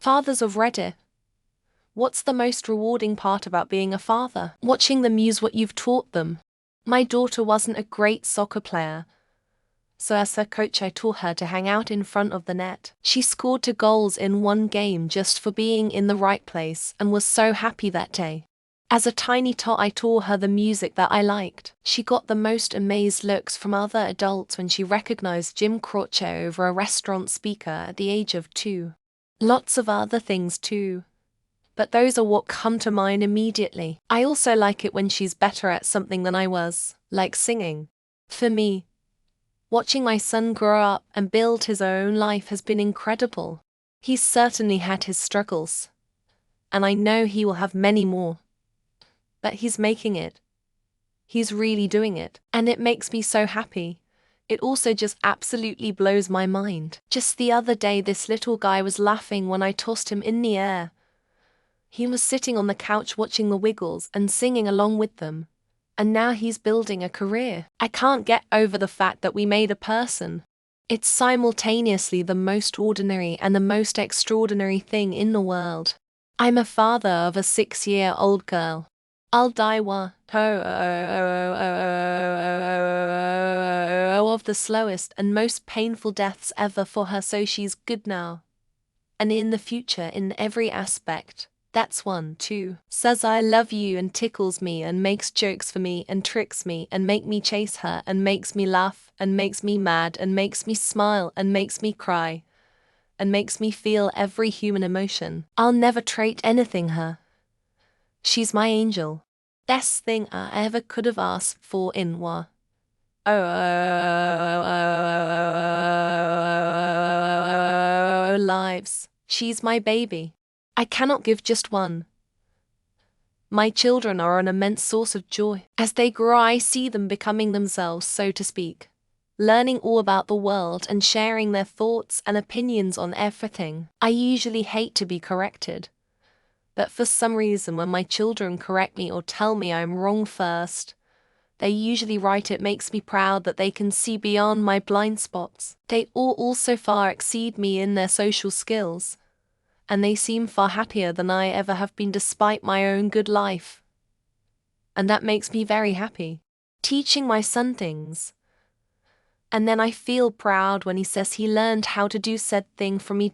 Fathers of Reddit. What's the most rewarding part about being a father? Watching them use what you've taught them. My daughter wasn't a great soccer player, so as her coach I taught her to hang out in front of the net. She scored 2 goals in one game just for being in the right place and was so happy that day. As a tiny tot I taught her the music that I liked. She got the most amazed looks from other adults when she recognized Jim Croce over a restaurant speaker at the age of 2. Lots of other things too, but those are what come to mind immediately. I also like it when she's better at something than I was, like singing. For me, watching my son grow up and build his own life has been incredible. He's certainly had his struggles, and I know he will have many more. But he's making it. He's really doing it, and it makes me so happy. It also just absolutely blows my mind. Just the other day this little guy was laughing when I tossed him in the air. He was sitting on the couch watching the Wiggles and singing along with them. And now he's building a career. I can't get over the fact that we made a person. It's simultaneously the most ordinary and the most extraordinary thing in the world. I'm a father of a 6-year-old girl. I'll die of the slowest and most painful deaths ever for her, so she's good now. And in the future in every aspect. That's one too. Says I love you and tickles me and makes jokes for me and tricks me and make me chase her and makes me laugh and makes me mad and makes me smile and makes me cry and makes me feel every human emotion. I'll never trade anything her. She's my angel. Best thing I ever could have asked for in wa. Lives. She's my baby. I cannot give just one. My children are an immense source of joy. As they grow, I see them becoming themselves, so to speak, learning all about the world and sharing their thoughts and opinions on everything. I usually hate to be corrected, but for some reason when my children correct me or tell me I'm wrong first, they usually right. It makes me proud that they can see beyond my blind spots. They all also far exceed me in their social skills, and they seem far happier than I ever have been despite my own good life. And that makes me very happy. Teaching my son things. And then I feel proud when he says he learned how to do said thing from me.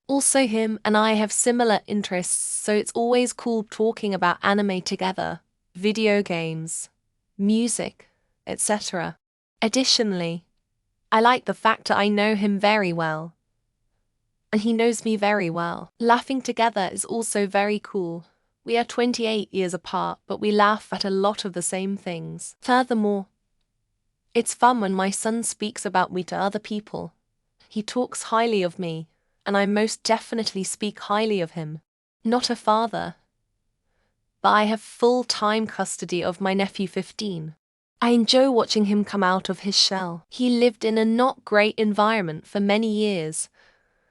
Also him and I have similar interests, so it's always cool talking about anime together, video games, music, etc. Additionally, I like the fact that I know him very well, and he knows me very well. Laughing together is also very cool. We are 28 years apart, but we laugh at a lot of the same things. Furthermore, it's fun when my son speaks about me to other people. He talks highly of me, and I most definitely speak highly of him. Not a father, but I have full-time custody of my nephew 15. I enjoy watching him come out of his shell. He lived in a not great environment for many years,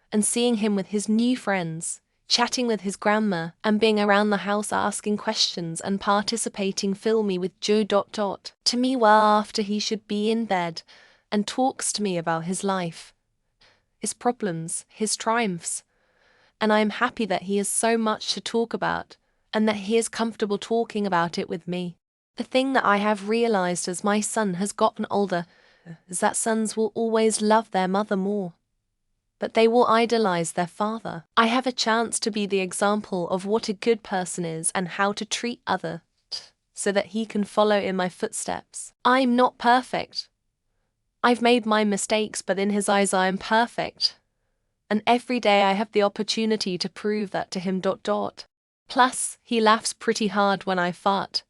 and seeing him with his new friends, chatting with his grandma, and being around the house asking questions and participating fill me with joy. To me well after he should be in bed, and talks to me about his life, his problems, his triumphs, and I am happy that he has so much to talk about, and that he is comfortable talking about it with me. The thing that I have realized as my son has gotten older is that sons will always love their mother more, but they will idolize their father. I have a chance to be the example of what a good person is and how to treat others, so that he can follow in my footsteps. I'm not perfect. I've made my mistakes, but in his eyes I am perfect. And every day I have the opportunity to prove that to him. Plus, he laughs pretty hard when I fart,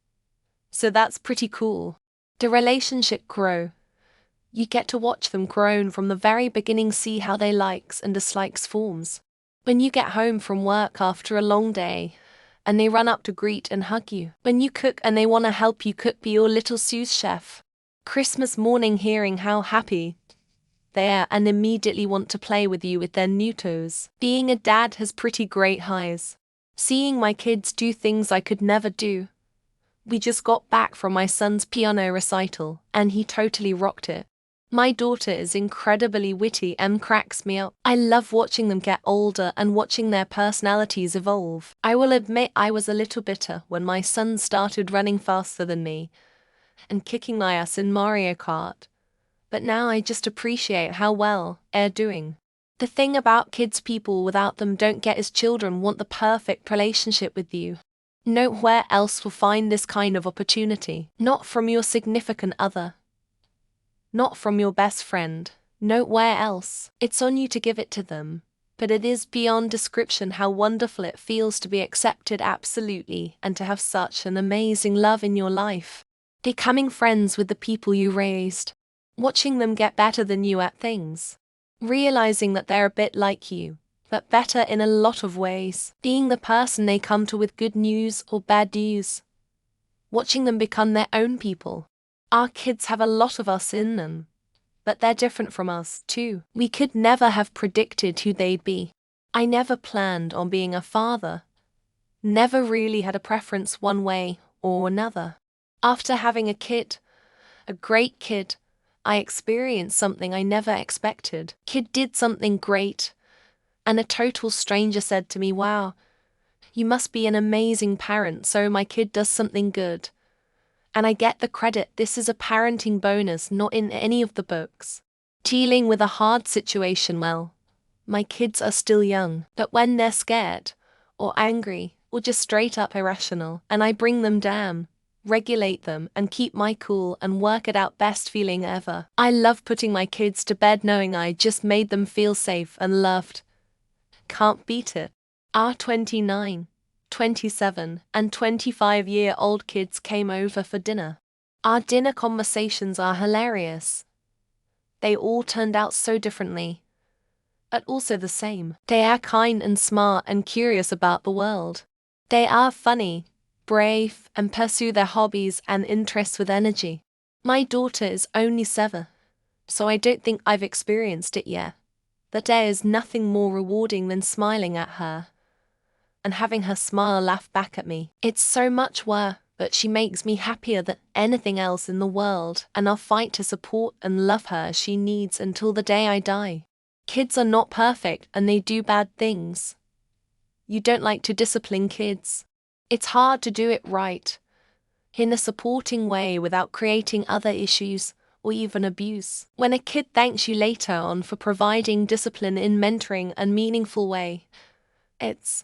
so that's pretty cool. The relationship grow. You get to watch them grow from the very beginning, see how they likes and dislikes forms. When you get home from work after a long day, and they run up to greet and hug you. When you cook and they want to help you cook, be your little sous chef. Christmas morning hearing how happy they are and immediately want to play with you with their new toes. Being a dad has pretty great highs. Seeing my kids do things I could never do. We just got back from my son's piano recital, and he totally rocked it. My daughter is incredibly witty and cracks me up. I love watching them get older and watching their personalities evolve. I will admit I was a little bitter when my son started running faster than me and kicking my ass in Mario Kart. But now I just appreciate how well they're doing. The thing about kids people without them don't get is children want the perfect relationship with you. Nowhere else will find this kind of opportunity. Not from your significant other. Not from your best friend. Nowhere else. It's on you to give it to them. But it is beyond description how wonderful it feels to be accepted absolutely and to have such an amazing love in your life. Becoming friends with the people you raised. Watching them get better than you at things. Realizing that they're a bit like you, but better in a lot of ways. Being the person they come to with good news or bad news. Watching them become their own people. Our kids have a lot of us in them, but they're different from us, too. We could never have predicted who they'd be. I never planned on being a father. Never really had a preference one way or another. After having a kid, a great kid, I experienced something I never expected. Kid did something great, and a total stranger said to me, "Wow, you must be an amazing parent, so my kid does something good." And I get the credit. This is a parenting bonus, not in any of the books. Dealing with a hard situation, well, my kids are still young, but when they're scared, or angry, or just straight up irrational, and I bring them down, regulate them, and keep my cool and work it out, best feeling ever. I love putting my kids to bed knowing I just made them feel safe and loved. Can't beat it. Our 29, 27, and 25-year-old kids came over for dinner. Our dinner conversations are hilarious. They all turned out so differently, but also the same. They are kind and smart and curious about the world. They are funny, brave, and pursue their hobbies and interests with energy. My daughter is only 7, so I don't think I've experienced it yet. But there is nothing more rewarding than smiling at her and having her smile laugh back at me. It's so much work, but she makes me happier than anything else in the world, and I'll fight to support and love her as she needs until the day I die. Kids are not perfect and they do bad things. You don't like to discipline kids. It's hard to do it right, in a supporting way without creating other issues or even abuse. When a kid thanks you later on for providing discipline in mentoring and meaningful way, it's,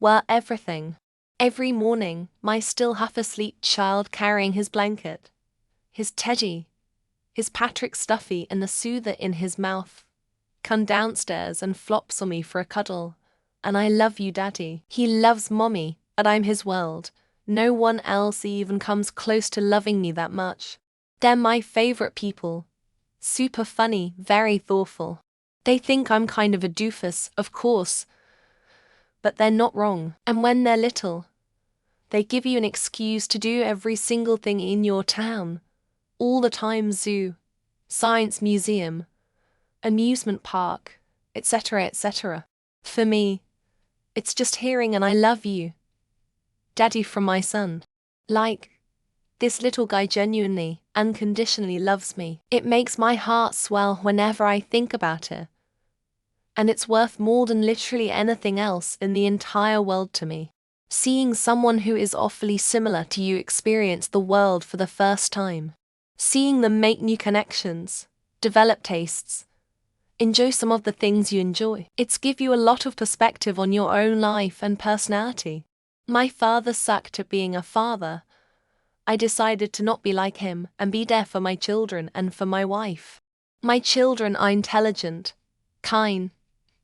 well, everything. Every morning, my still half-asleep child carrying his blanket, his teddy, his Patrick Stuffy and the soother in his mouth, come downstairs and flops on me for a cuddle. And I love you, Daddy. He loves Mommy, but I'm his world. No one else even comes close to loving me that much. They're my favorite people. Super funny, very thoughtful. They think I'm kind of a doofus, of course, but they're not wrong. And when they're little, they give you an excuse to do every single thing in your town. All the time: zoo, science museum, amusement park, etc., etc. For me, it's just hearing an "I love you, Daddy" from my son. Like, this little guy genuinely, unconditionally loves me. It makes my heart swell whenever I think about it. And it's worth more than literally anything else in the entire world to me. Seeing someone who is awfully similar to you experience the world for the first time. Seeing them make new connections, develop tastes, enjoy some of the things you enjoy. It's give you a lot of perspective on your own life and personality. My father sucked at being a father. I decided to not be like him and be there for my children and for my wife. My children are intelligent, kind,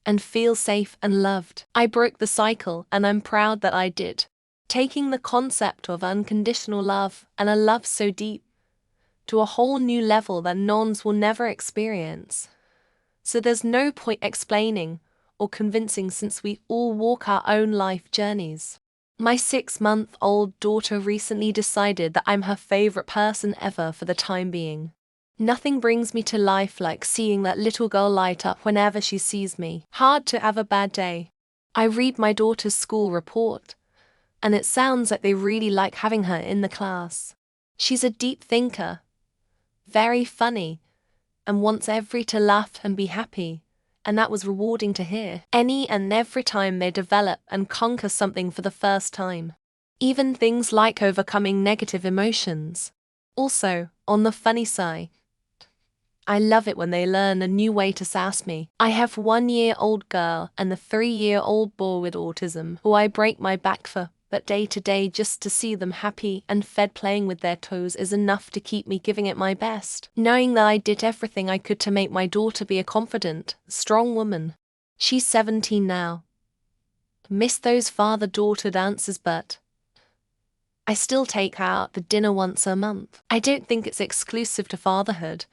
and feel safe and loved. I broke the cycle and I'm proud that I did. Taking the concept of unconditional love and a love so deep to a whole new level that nons will never experience. So there's no point explaining or convincing since we all walk our own life journeys. My 6-month-old daughter recently decided that I'm her favorite person ever for the time being. Nothing brings me to life like seeing that little girl light up whenever she sees me. Hard to have a bad day. I read my daughter's school report, and it sounds like they really like having her in the class. She's a deep thinker, very funny, and wants every to laugh and be happy, and that was rewarding to hear. Any and every time they develop and conquer something for the first time. Even things like overcoming negative emotions. Also, on the funny side, I love it when they learn a new way to sass me. I have 1-year-old girl and a 3-year-old boy with autism who I break my back for, but day to day just to see them happy and fed playing with their toes is enough to keep me giving it my best. Knowing that I did everything I could to make my daughter be a confident, strong woman. She's 17 now. Miss those father-daughter dances, but I still take her out to dinner once a month. I don't think it's exclusive to fatherhood,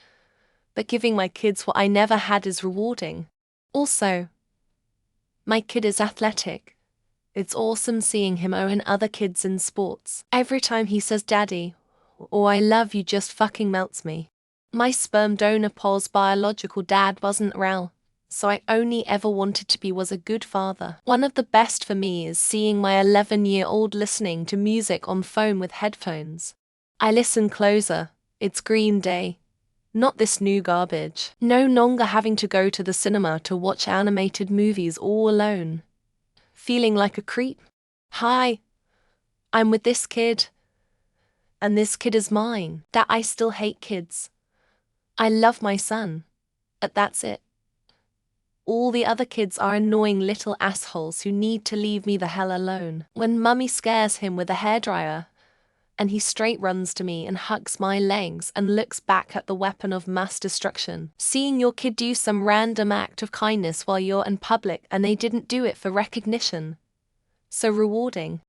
but giving my kids what I never had is rewarding. Also, my kid is athletic. It's awesome seeing him own other kids in sports. Every time he says daddy, or I love you, just fucking melts me. My sperm donor Paul's biological dad wasn't around, so I only ever wanted to be was a good father. One of the best for me is seeing my 11-year-old listening to music on phone with headphones. I listen closer, it's Green Day. Not this new garbage. No longer having to go to the cinema to watch animated movies all alone. Feeling like a creep. Hi, I'm with this kid. And this kid is mine. That I still hate kids. I love my son. But that's it. All the other kids are annoying little assholes who need to leave me the hell alone. When mummy scares him with a hairdryer, and he straight runs to me and hugs my legs and looks back at the weapon of mass destruction. Seeing your kid do some random act of kindness while you're in public and they didn't do it for recognition. So rewarding.